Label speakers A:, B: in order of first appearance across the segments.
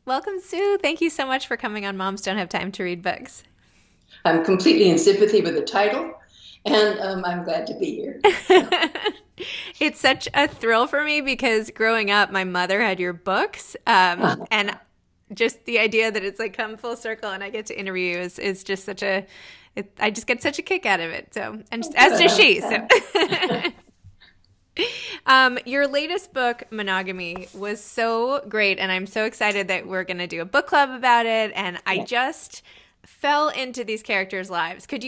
A: Welcome, Sue. Thank you so much for coming on Moms Don't Have Time to Read Books.
B: I'm completely in sympathy with the title, and I'm glad to be here. So,
A: It's such a thrill for me because growing up, my mother had your books,
B: uh,
A: and just the idea that it's like come full circle and I get to interview you is just such a. I just get such a kick out of it. So, and
B: oh,
A: as
B: good.
A: does she. So,
B: Yeah.
A: your latest book, Monogamy, was so great, and I'm so excited that we're going to do a book club about it. And I
B: Yeah.
A: just fell into these characters' lives. Would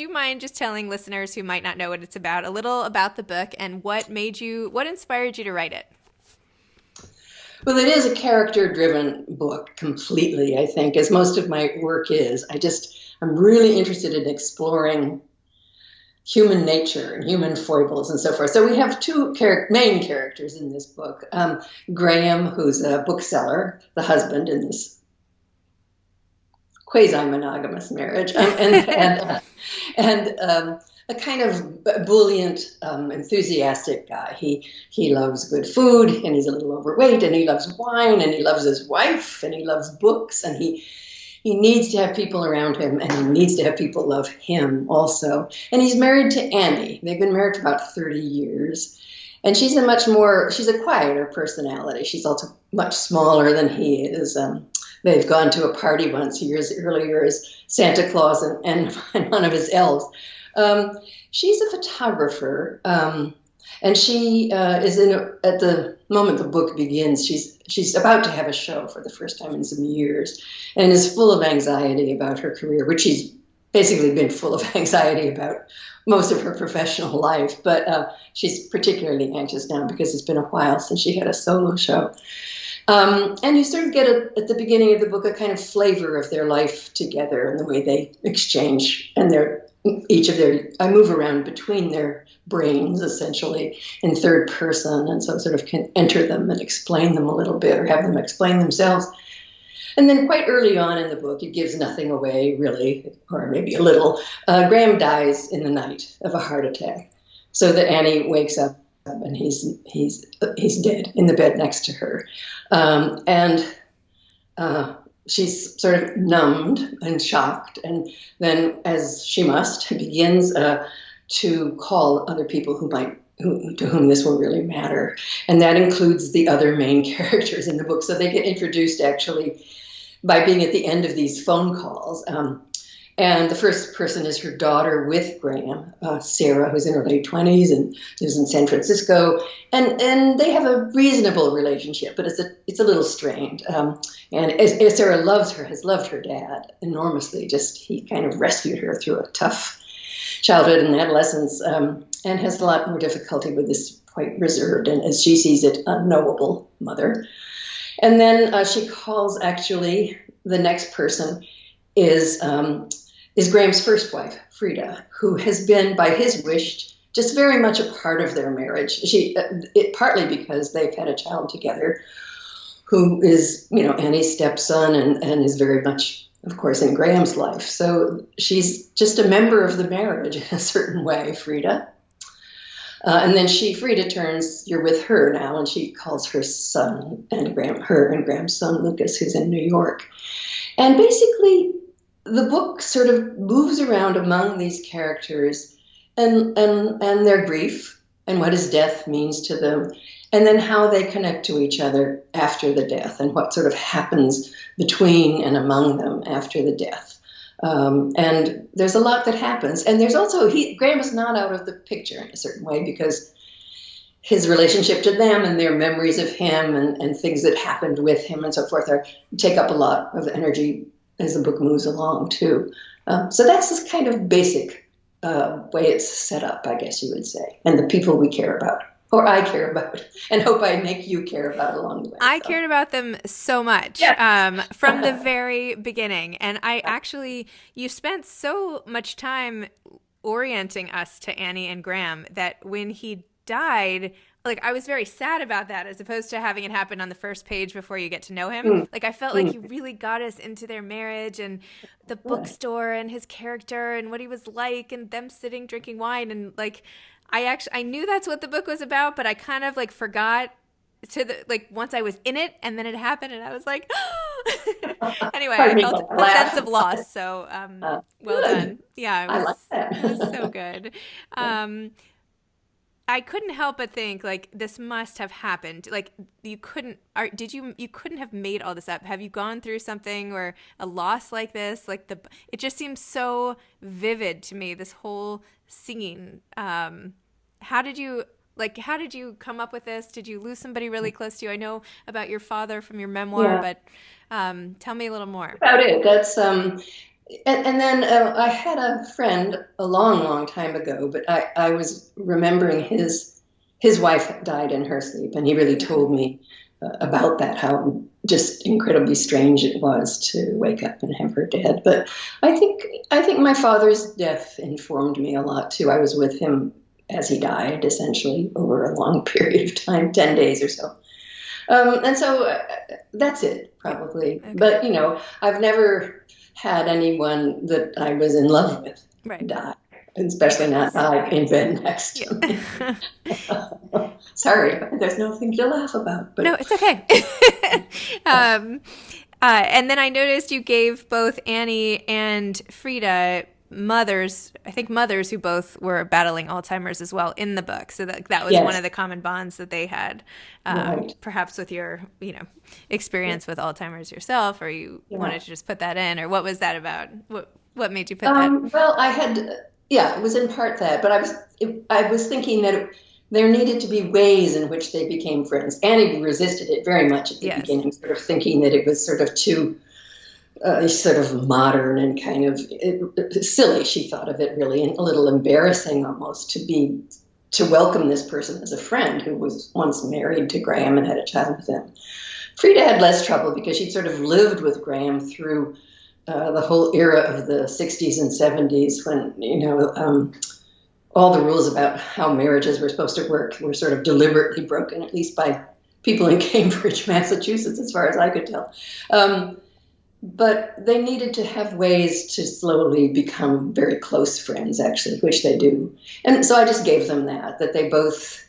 A: you mind just telling listeners who might not know what it's about a little about the book and what inspired you to write it?
B: Well, it is a character-driven book completely, I think, as most of my work is. I'm really interested in exploring human nature and human foibles and so forth. So we have two main characters in this book. Graham, who's a bookseller, the husband in this quasi-monogamous marriage, and a kind of buoyant, enthusiastic guy. He loves good food, and he's a little overweight, and he loves wine, and he loves his wife, and he loves books, and he needs to have people around him, and he needs to have people love him also. And he's married to Annie. They've been married for about 30 years. And she's a quieter personality. She's also much smaller than he is. They've gone to a party once years earlier as Santa Claus and one of his elves. She's a photographer, and she is at the moment the book begins. She's about to have a show for the first time in some years, and is full of anxiety about her career, which she's basically been full of anxiety about most of her professional life. But she's particularly anxious now because it's been a while since she had a solo show. And you sort of get at the beginning of the book a kind of flavor of their life together and the way they exchange and I move around between their brains essentially in third person, and so sort of can enter them and explain them a little bit or have them explain themselves. And then quite early on in the book, it gives nothing away really, or maybe a little. Graham dies in the night of a heart attack, so that Annie wakes up and he's dead in the bed next to her, and she's sort of numbed and shocked, and then, as she must, begins to call other people to whom this will really matter, and that includes the other main characters in the book. So they get introduced actually by being at the end of these phone calls. And the first person is her daughter with Graham, Sarah, who's in her late 20s and lives in San Francisco. And they have a reasonable relationship, but it's a little strained. And as Sarah has loved her dad enormously. Just he kind of rescued her through a tough childhood and adolescence, and has a lot more difficulty with this quite reserved and, as she sees it, unknowable mother. And then she calls, actually, the next person is Graham's first wife, Frida, who has been, by his wish, just very much a part of their marriage. Partly because they've had a child together, who is, Annie's stepson, and is very much, of course, in Graham's life. So she's just a member of the marriage in a certain way, Frida. And then Frida turns, you're with her now, and she calls her son and her and Graham's son, Lucas, who's in New York. And basically, the book sort of moves around among these characters and their grief and what his death means to them, and then how they connect to each other after the death and what sort of happens between and among them after the death. And there's a lot that happens. And there's also, Graham is not out of the picture in a certain way, because his relationship to them and their memories of him and things that happened with him and so forth take up a lot of energy as the book moves along too. So that's this kind of basic way it's set up, I guess you would say, and the people we care about, or I care about, and hope I make you care about along the way.
A: I
B: So
A: cared about them so much
B: yeah.
A: from the very beginning. And you spent so much time orienting us to Annie and Graham that when he died, like I was very sad about that, as opposed to having it happen on the first page before you get to know him.
B: Mm,
A: Like I felt like
B: mm,
A: you really got us into their marriage and the
B: right.
A: bookstore and his character and what he was like and them sitting drinking wine, and like I knew that's what the book was about, but I kind of like forgot to the like once I was in it, and then it happened and I was like Anyway, I
B: Pardon me
A: felt
B: while I
A: a sense
B: laugh.
A: of loss. So, well
B: Good.
A: done. Yeah,
B: I like
A: it was so
B: that.
A: good. Um, I couldn't help but think like this must have happened. Like you couldn't did you couldn't have made all this up. Have you gone through something or a loss like this? Like it just seems so vivid to me, this whole singing. How did you how did you come up with this? Did you lose somebody really close to you? I know about your father from your memoir,
B: Yeah,
A: but tell me a little more.
B: about it. That's and then I had a friend a long, long time ago, but I was remembering his wife died in her sleep, and he really
A: Okay.
B: told me about that, how just incredibly strange it was to wake up and have her dead. But I think my father's death informed me a lot too. I was with him as he died, essentially over a long period of time, 10 days or so. And so that's it,
A: Yeah.
B: probably.
A: Okay.
B: But, I've never had anyone that I was in love with
A: Right.
B: die,
A: Thank
B: especially not
A: goodness.
B: die in bed next to me.
A: Yeah.
B: Sorry, there's nothing to laugh about.
A: No,
B: But
A: it's okay. um, and then I noticed you gave both Annie and Frida mothers, I think mothers who both were battling Alzheimer's as well in the book. So that was one
B: yes,
A: of the common bonds that they had,
B: right.
A: perhaps with your, experience with Alzheimer's yourself, or you
B: Yeah.
A: wanted to just put that in, or what was that about? What made you put that?
B: Well, yeah, it was in part that, but I was thinking that there needed to be ways in which they became friends. Annie resisted it very much at the
A: Yes.
B: beginning, sort of thinking that it was sort of too sort of modern and kind of silly. She thought of it really, and a little embarrassing almost to welcome this person as a friend who was once married to Graham and had a child with him. Frida had less trouble because she'd sort of lived with Graham through the whole era of the 60s and 70s when, all the rules about how marriages were supposed to work were sort of deliberately broken, at least by people in Cambridge, Massachusetts, as far as I could tell. But they needed to have ways to slowly become very close friends, actually, which they do. And so I just gave them that they both,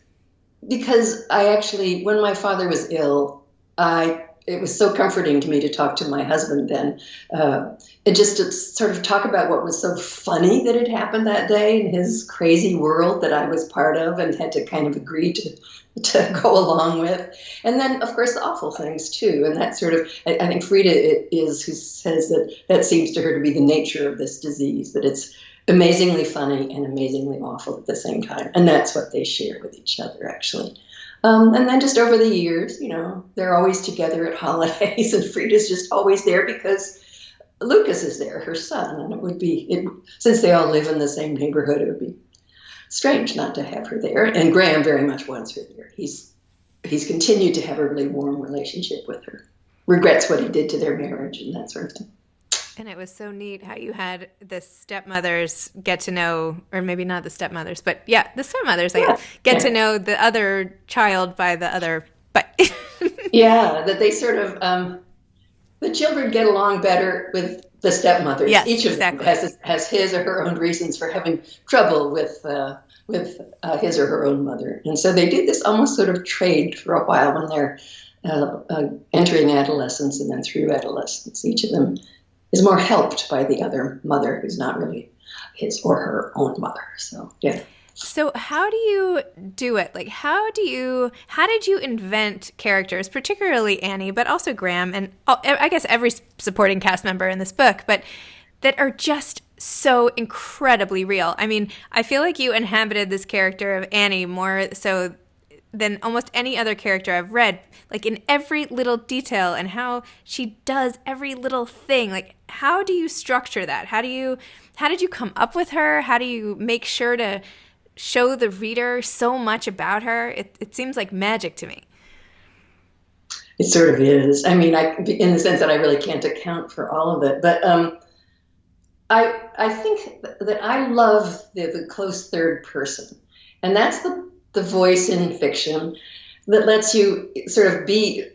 B: because I actually, when my father was ill, it was so comforting to me to talk to my husband then, and just to sort of talk about what was so funny that had happened that day in his crazy world that I was part of and had to kind of agree to go along with. And then, of course, the awful things too. And that sort of, I think Frida is who says that seems to her to be the nature of this disease, that it's amazingly funny and amazingly awful at the same time. And that's what they share with each other, actually. And then just over the years, they're always together at holidays, and Frida's just always there because Lucas is there, her son. And since they all live in the same neighborhood, it would be strange not to have her there. And Graham very much wants her there. He's continued to have a really warm relationship with her. Regrets what he did to their marriage and that sort of thing.
A: And it was so neat how you had the stepmothers get to know, or maybe not the stepmothers, but yeah, the stepmothers, I guess, get to know the other child by the other. But
B: yeah, that they sort of the children get along better with the stepmothers.
A: yes,
B: Each of them
A: exactly.
B: has his or her own reasons for having trouble with his or her own mother, and so they do this almost sort of trade for a while when they're entering adolescence and then through adolescence. Each of them is more helped by the other mother, who's not really his or her own mother. So yeah.
A: So how do you do it? Like how did you invent characters, particularly Annie, but also Graham and I guess every supporting cast member in this book, but that are just so incredibly real. I mean, I feel like you inhabited this character of Annie more so than almost any other character I've read, like in every little detail and how she does every little thing. Like, how do you structure that? How did you come up with her? How do you make sure to show the reader so much about her? It seems like magic to me.
B: It sort of is. I mean, in the sense that I really can't account for all of it, but I think that I love the close third person, and that's the voice in fiction that lets you sort of gives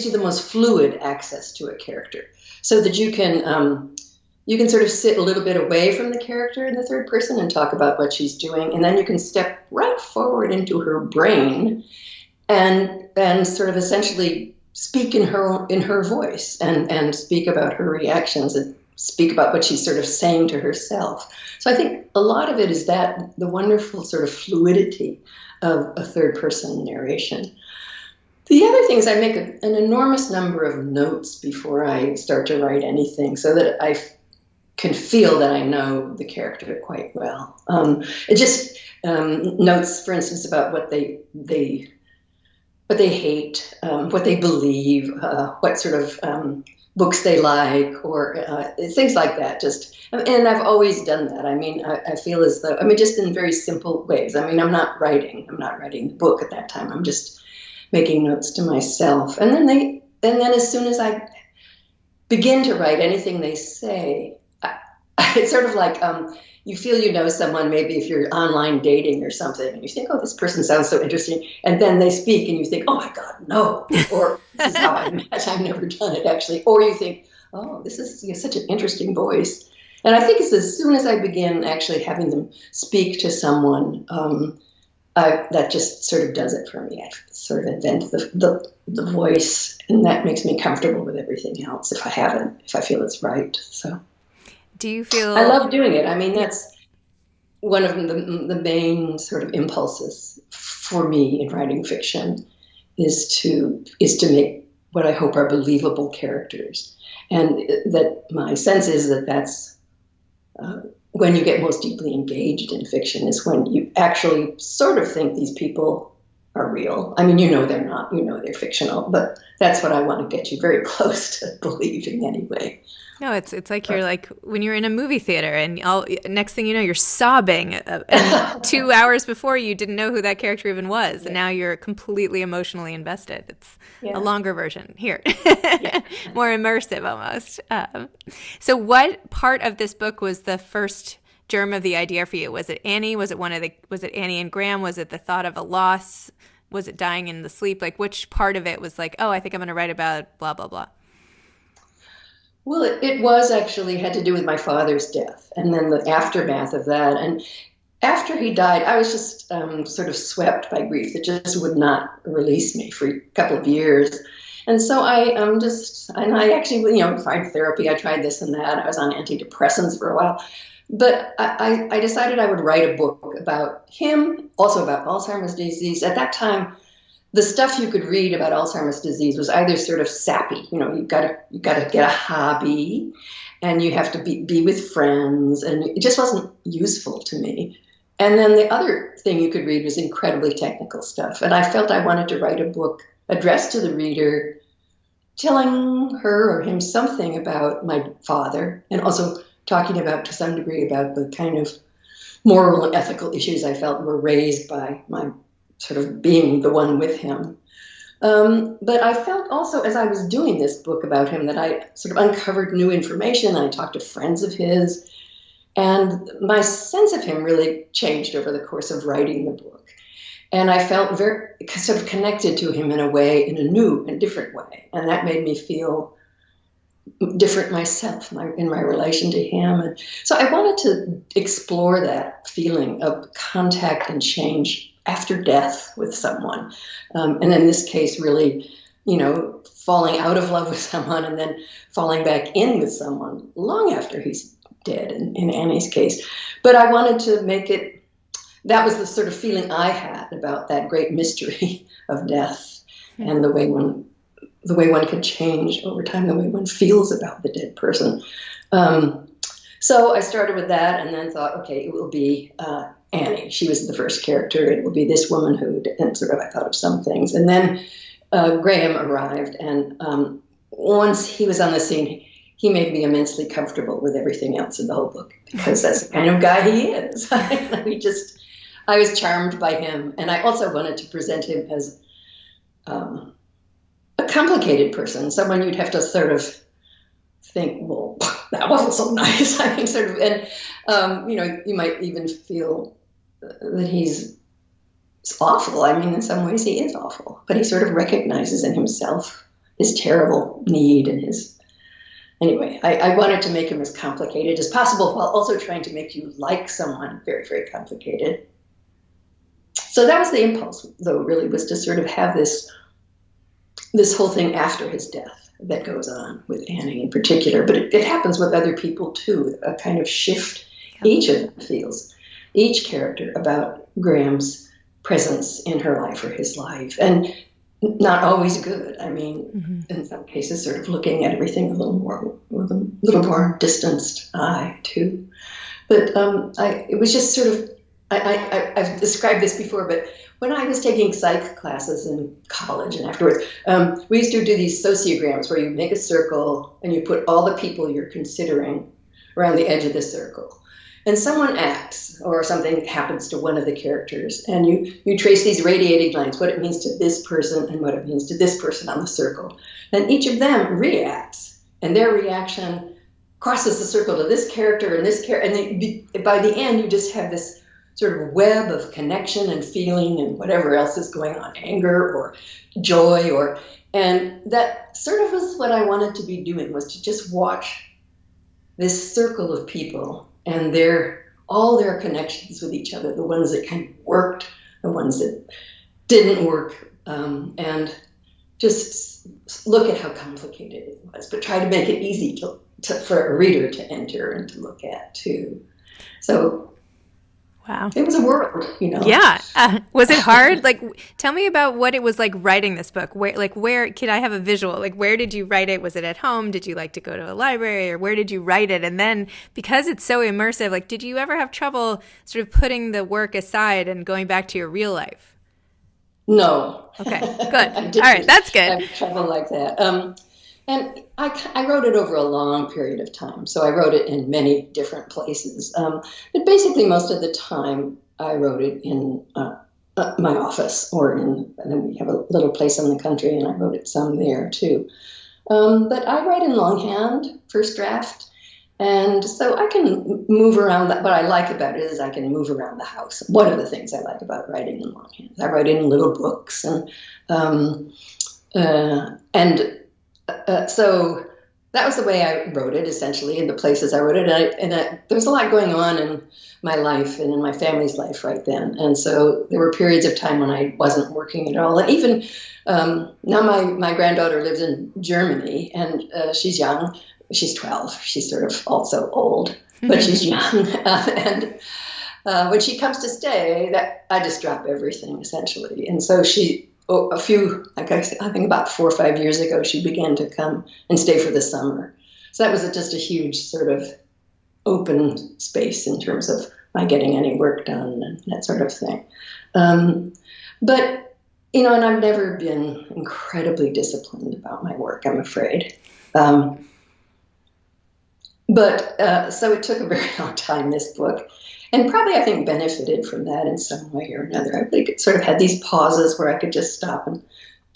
B: you the most fluid access to a character, so that you can sort of sit a little bit away from the character in the third person and talk about what she's doing, and then you can step right forward into her brain and sort of essentially speak in her voice and speak about her reactions and speak about what she's sort of saying to herself. So I think a lot of it is that the wonderful sort of fluidity of a third person narration. The other thing is I make an enormous number of notes before I start to write anything, so that I can feel that I know the character quite well. It just notes, for instance, about what they hate, what they believe, what sort of books they like, or things like that. And I've always done that. I mean, I feel as though, just in very simple ways. I mean, I'm not writing the book at that time. I'm just making notes to myself. And then as soon as I begin to write anything they say, it's sort of like you feel you know someone, maybe if you're online dating or something, and you think, oh, this person sounds so interesting, and then they speak and you think, oh my God, no, or this is how I met, I've never done it actually, or you think, oh, this is such an interesting voice. And I think it's as soon as I begin actually having them speak to someone, that just sort of does it for me. I sort of invent the voice, and that makes me comfortable with everything else if I feel it's right. So.
A: Do you feel...
B: I love doing it. I mean, that's one of the main sort of impulses for me in writing fiction is to make what I hope are believable characters. And that my sense is that that's when you get most deeply engaged in fiction, is when you actually sort of think these people are real. I mean, they're not, they're fictional, but that's what I want to get you very close to believing anyway.
A: No, it's like you're like when you're in a movie theater and next thing you know, you're sobbing. And 2 hours before you didn't know who that character even was. And now you're completely emotionally invested. It's a longer version here, more immersive almost. So what part of this book was the first germ of the idea for you? Was it Annie? Was it Annie and Graham? Was it the thought of a loss? Was it dying in the sleep? Like which part of it was like, oh, I think I'm going to write about blah, blah, blah.
B: Well, it was actually had to do with my father's death and then the aftermath of that. And after he died, I was just sort of swept by grief that just would not release me for a couple of years. And so I actually, tried therapy. I tried this and that. I was on antidepressants for a while. But I decided I would write a book about him, also about Alzheimer's disease. At that time, the stuff you could read about Alzheimer's disease was either sort of sappy, you've got to get a hobby, and you have to be with friends, and it just wasn't useful to me. And then the other thing you could read was incredibly technical stuff, and I felt I wanted to write a book addressed to the reader, telling her or him something about my father, and also talking about, to some degree, about the kind of moral and ethical issues I felt were raised by my sort of being the one with him. But I felt also, as I was doing this book about him, that I sort of uncovered new information. I talked to friends of his, and my sense of him really changed over the course of writing the book. And I felt very sort of connected to him in a way, in a new and different way. And that made me feel different myself in my relation to him. And so I wanted to explore that feeling of contact and change after death with someone. And in this case, really, falling out of love with someone and then falling back in with someone long after he's dead, in Annie's case. But I wanted to make it, that was the sort of feeling I had about that great mystery of death and the way one can change over time, the way one feels about the dead person. So I started with that and then thought, okay, it will be Annie. She was the first character. It will be this woman who, and sort of I thought of some things. And then Graham arrived, and once he was on the scene, he made me immensely comfortable with everything else in the whole book, because that's the kind of guy he is. I was charmed by him, and I also wanted to present him as a complicated person, someone you'd have to sort of think, well, that wasn't so nice. I think sort of, and you might even feel that he's awful. I mean, in some ways he is awful, but he sort of recognizes in himself his terrible need and his. Anyway, I wanted to make him as complicated as possible while also trying to make you like someone very, very complicated. So that was the impulse, though, really, was to sort of have this this whole thing after his death that goes on with Annie in particular, but it happens with other people too, a kind of shift each of them feels, each character, about Graham's presence in her life or his life. And not always good. I mean, in some cases, sort of looking at everything a little more with a little more distanced eye too. But it was just sort of, I've described this before, but when I was taking psych classes in college and afterwards, we used to do these sociograms where you make a circle and you put all the people you're considering around the edge of the circle. And someone acts or something happens to one of the characters, and you trace these radiating lines, what it means to this person and what it means to this person on the circle. Then each of them reacts, and their reaction crosses the circle to this character and this character, and by the end you just have this sort of web of connection and feeling and whatever else is going on, anger or joy, and that sort of was what I wanted to be doing, was to just watch this circle of people and all their connections with each other, the ones that kind of worked, the ones that didn't work, and just look at how complicated it was, but try to make it easy for a reader to enter and to look at too. So
A: wow,
B: it was a world,
A: Yeah. Was it hard? Like, tell me about what it was like writing this book. Where could I have a visual? Like, where did you write it? Was it at home? Did you like to go to a library, or where did you write it? And then, because it's so immersive, like, did you ever have trouble sort of putting the work aside and going back to your real life?
B: No.
A: Okay, good. All right, that's good.
B: I have trouble like that. And I wrote it over a long period of time. So I wrote it in many different places. But basically, most of the time, I wrote it in my office, and then we have a little place in the country, and I wrote it some there too. But I write in longhand, first draft. And so I can move around. What I like about it is I can move around the house. One of the things I like about writing in longhand, I write in little books, so that was the way I wrote it, essentially, in the places I wrote it. And there was a lot going on in my life and in my family's life right then. And so there were periods of time when I wasn't working at all. And even now my granddaughter lives in Germany, and she's young. She's 12. She's sort of also old, but she's young. And when she comes to stay, I just drop everything, essentially. And so I think about 4 or 5 years ago, she began to come and stay for the summer. So that was just a huge sort of open space in terms of my getting any work done and that sort of thing. But, and I've never been incredibly disciplined about my work, I'm afraid. So it took a very long time, this book. And probably, I think, benefited from that in some way or another. I think it sort of had these pauses where I could just stop and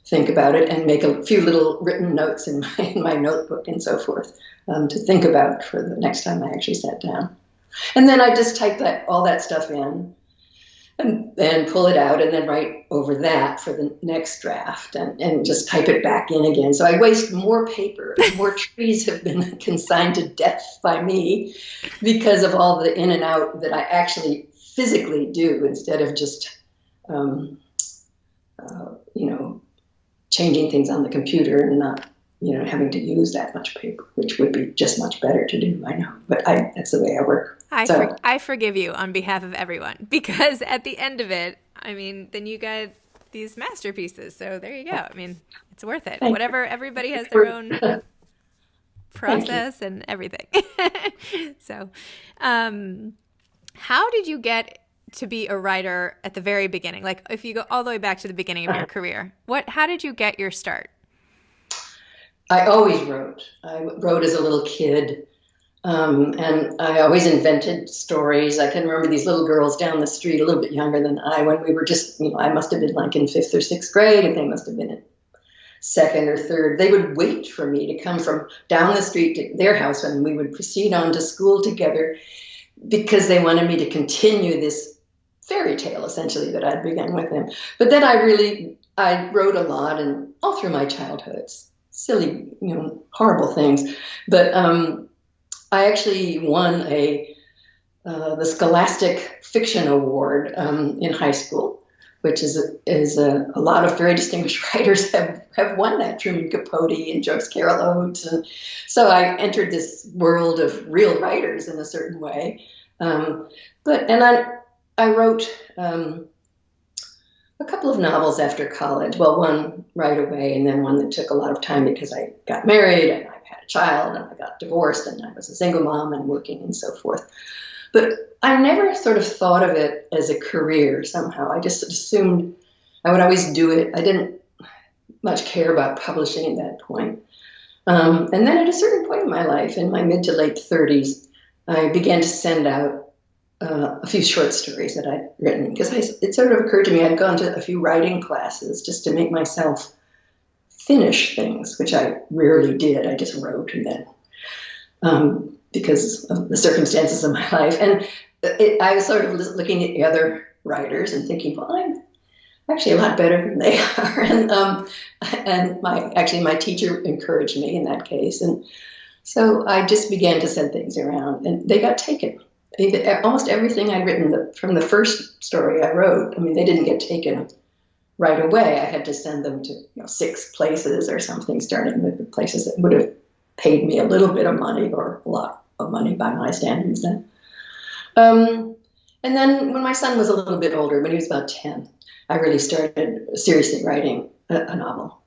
B: think about it and make a few little written notes in my notebook and so forth to think about for the next time I actually sat down. And then I just type all that stuff in and pull it out and then write over that for the next draft and just type it back in again. So I waste more paper. More trees have been consigned to death by me because of all the in and out that I actually physically do instead of just, changing things on the computer and not, having to use that much paper, which would be just much better to do, I know. But that's the way I work.
A: I forgive you on behalf of everyone, because at the end of it, then you got these masterpieces. So there you go. It's worth it. Everybody has their own process and everything. So, how did you get to be a writer at the very beginning? Like, if you go all the way back to the beginning of your career, how did you get your start?
B: I always wrote. I wrote as a little kid. And I always invented stories. I can remember these little girls down the street, a little bit younger than when we were just, I must have been like in 5th or 6th grade, and they must have been in 2nd or 3rd. They would wait for me to come from down the street to their house, and we would proceed on to school together because they wanted me to continue this fairy tale, essentially, that I'd begun with them. But then I wrote a lot, and all through my childhood, silly, horrible things. But I actually won the Scholastic Fiction Award in high school which is a lot of very distinguished writers have won that. Truman Capote and Joyce Carol Oates, and so I entered this world of real writers in a certain way. I wrote a couple of novels after college. Well, one right away, and then one that took a lot of time because I got married and I had a child and I got divorced and I was a single mom and working and so forth. But I never sort of thought of it as a career somehow. I just assumed I would always do it. I didn't much care about publishing at that point. And then at a certain point in my life, in my mid to late 30s, I began to send out a few short stories that I'd written, because it sort of occurred to me I'd gone to a few writing classes just to make myself finish things, which I rarely did. I just wrote and then because of the circumstances of my life. And I was sort of looking at the other writers and thinking, well, I'm actually a lot better than they are. And my teacher encouraged me in that case. And so I just began to send things around, and they got taken. Almost everything I'd written from the first story I wrote, I mean, they didn't get taken right away. I had to send them to 6 places or something, starting with the places that would have paid me a little bit of money, or a lot of money by my standards then. And then when my son was a little bit older, when he was about 10, I really started seriously writing a novel.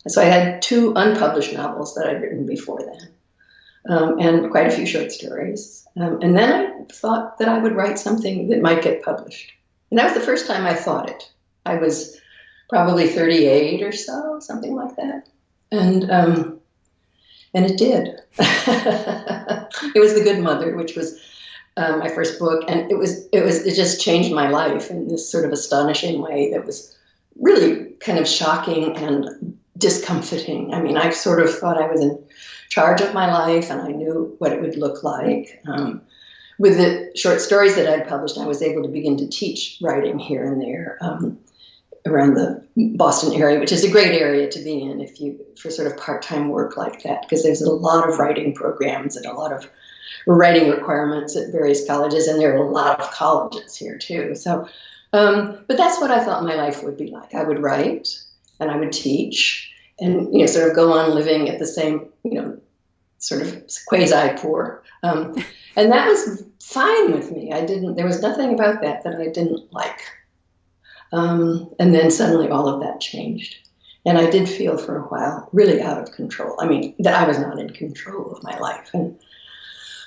B: So I had 2 unpublished novels that I'd written before then, and quite a few short stories. And then I thought that I would write something that might get published. And that was the first time I thought it. I was probably 38 or so, something like that. And it did. It was The Good Mother, which was my first book, and it just changed my life in this sort of astonishing way that was really kind of shocking and discomfiting. I mean, I sort of thought I was in charge of my life and I knew what it would look like. With the short stories that I'd published, I was able to begin to teach writing here and there around the Boston area, which is a great area to be in for sort of part-time work like that, because there's a lot of writing programs and a lot of writing requirements at various colleges, and there are a lot of colleges here too. So, but that's what I thought my life would be like. I would write and I would teach, and sort of go on living at the same, sort of quasi-poor. And that was fine with me. There was nothing about that I didn't like. And then suddenly all of that changed. And I did feel for a while really out of control. I mean, that I was not in control of my life, and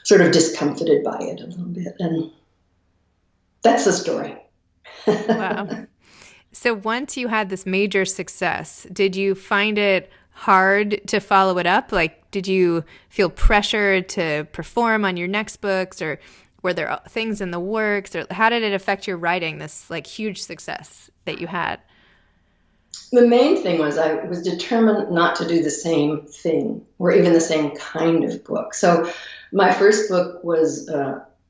B: sort of discomfited by it a little bit. And that's the story.
A: Wow. So once you had this major success, did you find it hard to follow it up? Like, did you feel pressured to perform on your next books, or were there things in the works, or how did it affect your writing, this like huge success that you had?
B: The main thing was I was determined not to do the same thing or even the same kind of book. So my first book was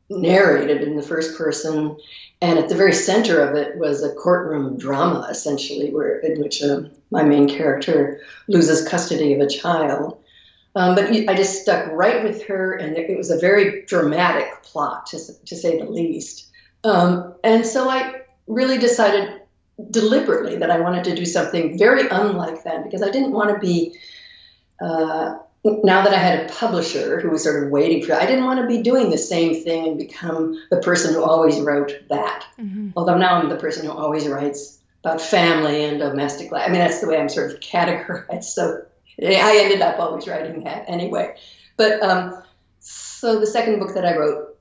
B: narrated in the first person, and at the very center of it was a courtroom drama, essentially, in which my main character loses custody of a child. But I just stuck right with her, and it was a very dramatic plot, to say the least. And so I really decided deliberately that I wanted to do something very unlike that, because I didn't want to be, now that I had a publisher who was sort of waiting for it, I didn't want to be doing the same thing and become the person who always wrote that. Mm-hmm. Although now I'm the person who always writes about family and domestic life. I mean, that's the way I'm sort of categorized. So I ended up always writing that anyway. But so the second book that I wrote,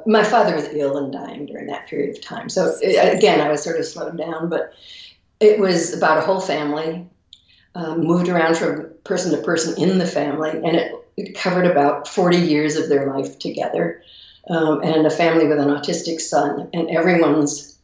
B: my father was ill and dying during that period of time. So again, I was sort of slowed down, but it was about a whole family, moved around from person to person in the family, and it covered about 40 years of their life together, and a family with an autistic son, and everyone's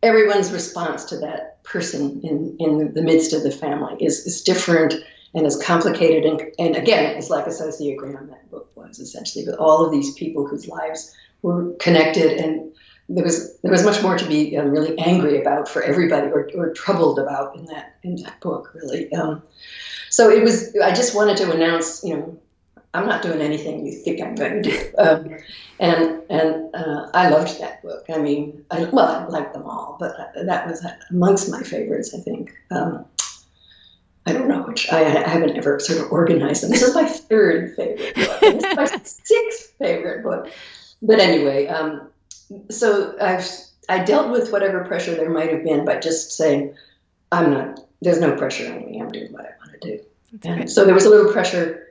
B: response to that person in the midst of the family is different and is complicated. And again, it was like a sociogram, that book was essentially, with all of these people whose lives were connected, and there was much more to be really angry about for everybody, or troubled about in that book, really. So it was. I just wanted to announce, I'm not doing anything you think I'm going to do. I loved that book. I mean, I liked them all, but that was amongst my favorites, I think. I don't know which. I haven't ever sort of organized them. This is my third favorite book. And this is my sixth favorite book. But anyway, so I dealt with whatever pressure there might have been by just saying, there's no pressure on me. I'm doing what I want to do. And so there was a little pressure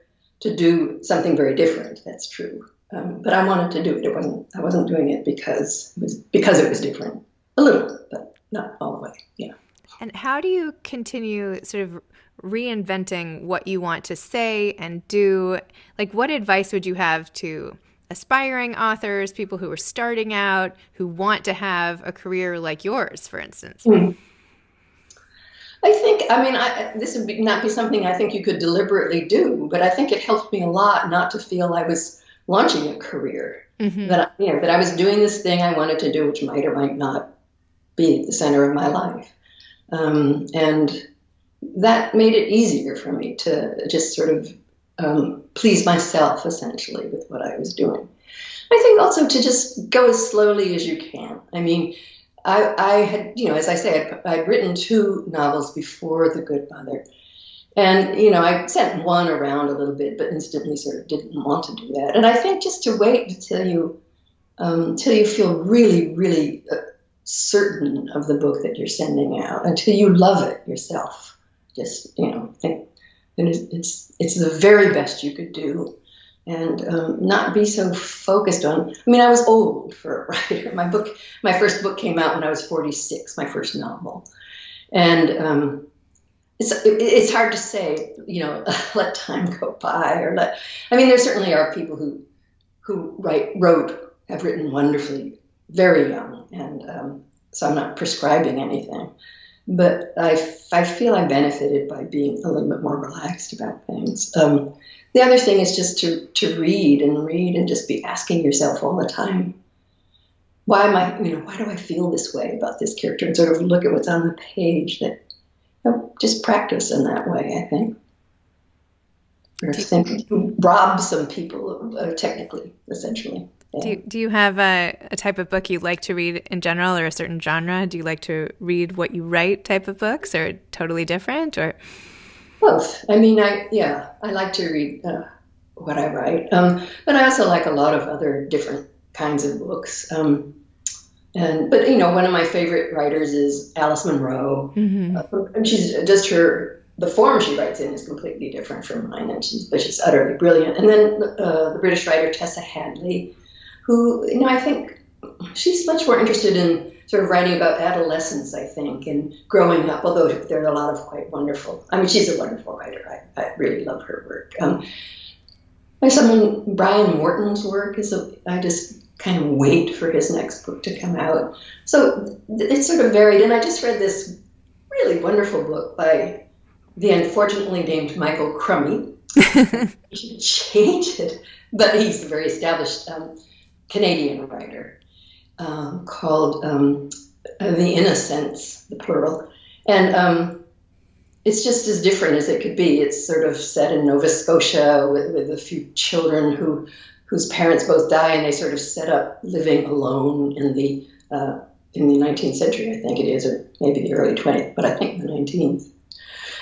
B: to do something very different. That's true. But I wanted to do it. I wasn't doing it because it was different. A little, but not all the way. Yeah.
A: And how do you continue sort of reinventing what you want to say and do? Like, what advice would you have to aspiring authors, people who are starting out, who want to have a career like yours, for instance?
B: I think, this would not be something I think you could deliberately do, but I think it helped me a lot not to feel I was launching a career, that I was doing this thing I wanted to do, which might or might not be the center of my life. And that made it easier for me to just sort of please myself, essentially, with what I was doing. I think also to just go as slowly as you can. I mean, I had, as I say, I'd written 2 novels before The Good Mother. And, I sent one around a little bit, but instantly sort of didn't want to do that. And I think just to wait until you feel really, really certain of the book that you're sending out, until you love it yourself. Just, think it's the very best you could do. And not be so focused on. I was old for a writer. My first book came out when I was 46. My first novel, and it's hard to say. Let time go by, or there certainly are people who have written wonderfully very young, and so I'm not prescribing anything. But I feel I benefited by being a little bit more relaxed about things. The other thing is just to read and just be asking yourself all the time, why do I feel this way about this character? And sort of look at what's on the page. That just practice in that way, I think. Or rob some people technically, essentially. Yeah.
A: Do you have a type of book you like to read in general, or a certain genre? Do you like to read what you write type of books, or totally different, or?
B: Both. I like to read what I write, but I also like a lot of other different kinds of books. But one of my favorite writers is Alice Munro, and she's just the form she writes in is completely different from mine, but she's utterly brilliant. And then the British writer Tessa Hadley, who I think she's much more interested in sort of writing about adolescence, I think, and growing up, although there are a lot of quite wonderful, she's a wonderful writer. I really love her work. Brian Morton's work I just kind of wait for his next book to come out. So it's sort of varied. And I just read this really wonderful book by the unfortunately named Michael Crummy. He should change it. But he's a very established Canadian writer. Called The Innocents, the plural. And it's just as different as it could be. It's sort of set in Nova Scotia with a few children whose parents both die, and they sort of set up living alone in the 19th century, I think it is, or maybe the early 20th, but I think the 19th.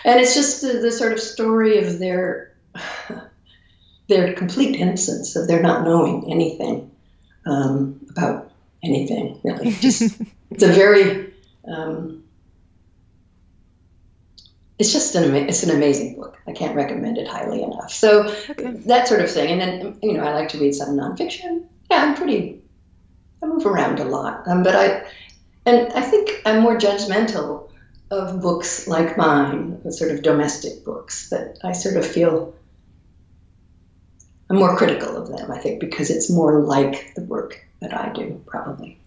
B: And it's just the sort of story of their complete innocence, of their not knowing anything about anything, really. It's a very, it's an amazing book. I can't recommend it highly enough. So that sort of thing. And then, I like to read some nonfiction. Yeah, I move around a lot. But I think I'm more judgmental of books like mine, the sort of domestic books, that I sort of feel I'm more critical of them, I think, because it's more like the work that I do, probably.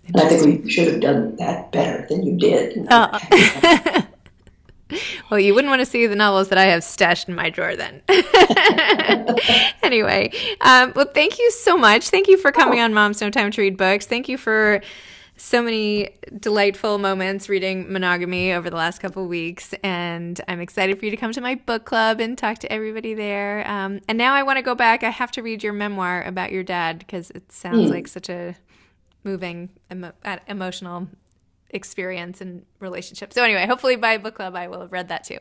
B: And I think we should have done that better than you did.
A: Well, you wouldn't want to see the novels that I have stashed in my drawer then. Anyway, well, thank you so much. Thank you for coming on Mom's No Time to Read Books. Thank you for so many delightful moments reading Monogamy over the last couple of weeks, and I'm excited for you to come to my book club and talk to everybody there. And now I want to go back. I have to read your memoir about your dad because it sounds like such a moving, emotional experience and relationship. So anyway, hopefully by book club I will have read that too.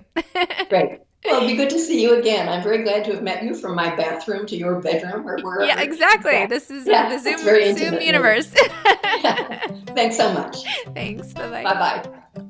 B: Great. Well, it'd be good to see you again. I'm very glad to have met you from my bathroom to your bedroom or wherever.
A: Yeah, exactly. This is the
B: it's very
A: Zoom
B: intimate.
A: universe.
B: Thanks so much.
A: Thanks. Bye-bye.
B: Bye bye.